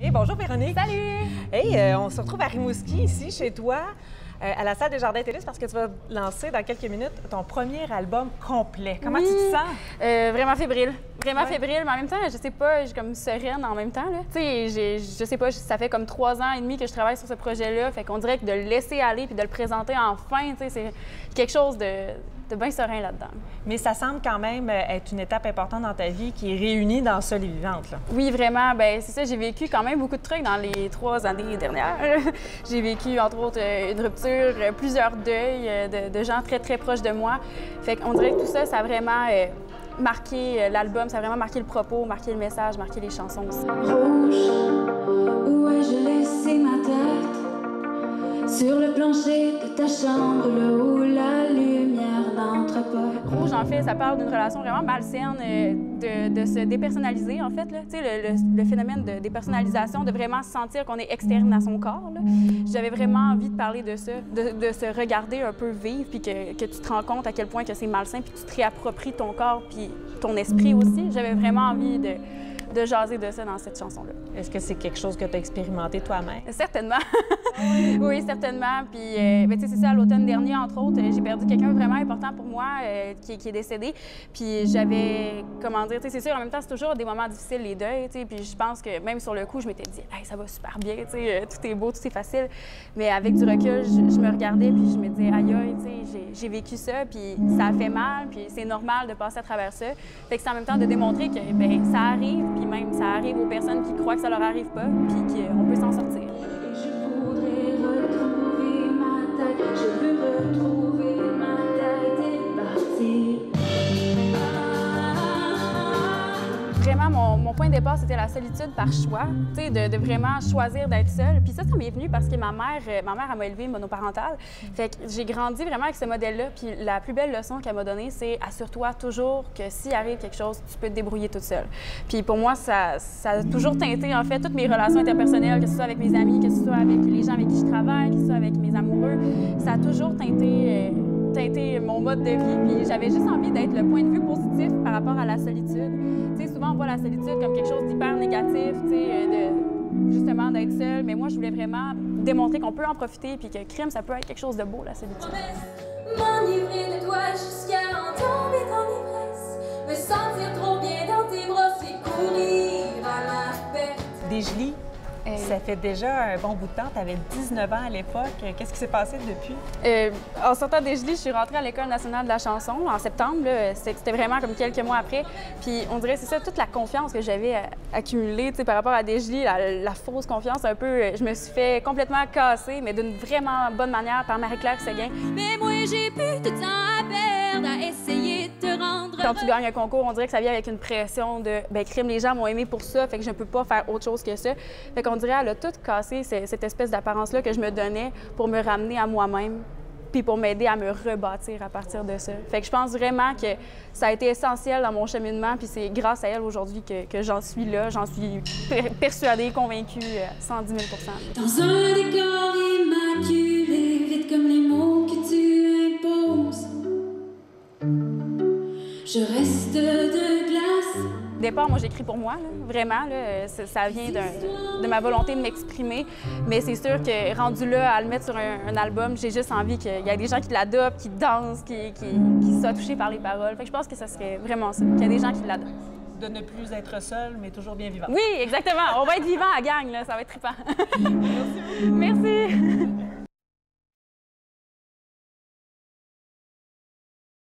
Hey, bonjour Véronique. Salut! Hey, on se retrouve à Rimouski, ici, chez toi, à la salle des Jardins Télis, parce que tu vas lancer dans quelques minutes ton premier album complet. Comment tu te sens? Vraiment fébrile. Vraiment Ouais. fébrile, mais en même temps, je sais pas, je suis comme sereine en même temps. Tu sais, je sais pas, ça fait comme 3 ans et demi que je travaille sur ce projet-là. Fait qu'on dirait que de le laisser aller puis de le présenter enfin, tu sais, c'est quelque chose de bien serein là-dedans. Mais ça semble quand même être une étape importante dans ta vie qui est réunie dans Seule et Vivante, là. Oui, vraiment. Ben c'est ça, j'ai vécu quand même beaucoup de trucs dans les 3 années dernières. J'ai vécu, entre autres, une rupture, plusieurs deuils de gens très, très proches de moi. Fait qu'on dirait que tout ça, ça a vraiment marqué l'album, ça a vraiment marqué le propos, marqué le message, marqué les chansons aussi. Rouge, où ai-je laissé ma tête? Sur le plancher de ta chambre, là où la lumière n'entre pas. Rouge, en fait, ça parle d'une relation vraiment malsaine, de se dépersonnaliser, en fait. Là. Tu sais, le phénomène de dépersonnalisation, de vraiment se sentir qu'on est externe à son corps. Là. J'avais vraiment envie de parler de ça, de se regarder un peu vivre, puis que tu te rends compte à quel point que c'est malsain, puis que tu te réappropries ton corps, puis ton esprit aussi. J'avais vraiment envie de jaser de ça dans cette chanson-là. Est-ce que c'est quelque chose que tu as expérimenté toi-même? Certainement. Oui, certainement. Puis, ben, tu sais, c'est ça, à l'automne dernier, entre autres, j'ai perdu quelqu'un vraiment important pour moi qui est décédé. Puis, j'avais, comment dire, tu sais, c'est sûr, en même temps, c'est toujours des moments difficiles, les deuils, tu sais. Puis, je pense que même sur le coup, je m'étais dit, hey, ça va super bien, tu sais, tout est beau, tout est facile. Mais avec du recul, je me regardais, puis je me disais, aïe, aïe, tu sais, j'ai vécu ça, puis ça a fait mal, puis c'est normal de passer à travers ça. Fait que c'est en même temps de démontrer que, ben, ça arrive, puis même ça arrive aux personnes qui croient que ça leur arrive pas, puis qu'on peut s'en sortir. Et je voudrais retrouver ma tête. Je veux retrouver ma tête et partir. Vraiment, mon point de départ, c'était la solitude par choix, tu sais, de vraiment choisir d'être seule. Puis ça m'est venu parce que ma mère, elle m'a élevée monoparentale. Fait que j'ai grandi vraiment avec ce modèle-là. Puis la plus belle leçon qu'elle m'a donnée, c'est assure-toi toujours que s'il arrive quelque chose, tu peux te débrouiller toute seule. Puis pour moi, ça a toujours teinté, en fait, toutes mes relations interpersonnelles, que ce soit avec mes amis, que ce soit avec les gens avec qui je travaille, que ce soit avec mes amoureux. Ça a toujours teinté mon mode de vie, puis j'avais juste envie d'être le point de vue positif par rapport à la solitude. Tu sais, souvent, on voit la solitude comme quelque chose d'hyper négatif, tu sais, justement d'être seul, mais moi, je voulais vraiment démontrer qu'on peut en profiter, puis que crime, ça peut être quelque chose de beau, la solitude. M'enivrer de toi jusqu'à en tomber dans l'ivresse. Me sentir trop bien dans tes bras, c'est courir à ma perte. Desjely, ça fait déjà un bon bout de temps. Tu avais 19 ans à l'époque. Qu'est-ce qui s'est passé depuis? En sortant des Desjely, je suis rentrée à l'École nationale de la chanson en septembre. C'était vraiment comme quelques mois après. Puis on dirait, c'est ça, toute la confiance que j'avais accumulée par rapport à Desjely, la fausse confiance un peu. Je me suis fait complètement casser, mais d'une vraiment bonne manière par Marie-Claire Seguin. Mais moi, j'ai plus de temps à perdre à essayer de te rendre. Quand tu gagnes un concours, on dirait que ça vient avec une pression de ben crime, les gens m'ont aimé pour ça, fait que je ne peux pas faire autre chose que ça. Fait qu'on dirait, elle a tout cassé, cette espèce d'apparence-là que je me donnais pour me ramener à moi-même, puis pour m'aider à me rebâtir à partir de ça. Fait que je pense vraiment que ça a été essentiel dans mon cheminement, puis c'est grâce à elle aujourd'hui que j'en suis là, j'en suis persuadée, convaincue, 110 000 %. Dans un décor immaculé, vite comme les mots que tu imposes. Je reste de glace. Au départ, moi, j'écris pour moi, là, vraiment. Là, ça vient de ma volonté de m'exprimer. Mais c'est sûr que rendu là, à le mettre sur un album, j'ai juste envie qu'il y ait des gens qui l'adoptent, qui dansent, qui soient touchés par les paroles. Fait que je pense que ça serait vraiment ça, qu'il y ait des gens qui l'adoptent. De ne plus être seul, mais toujours bien vivant. Oui, exactement. On va être vivant à gang, là. Ça va être trippant. Merci. Merci.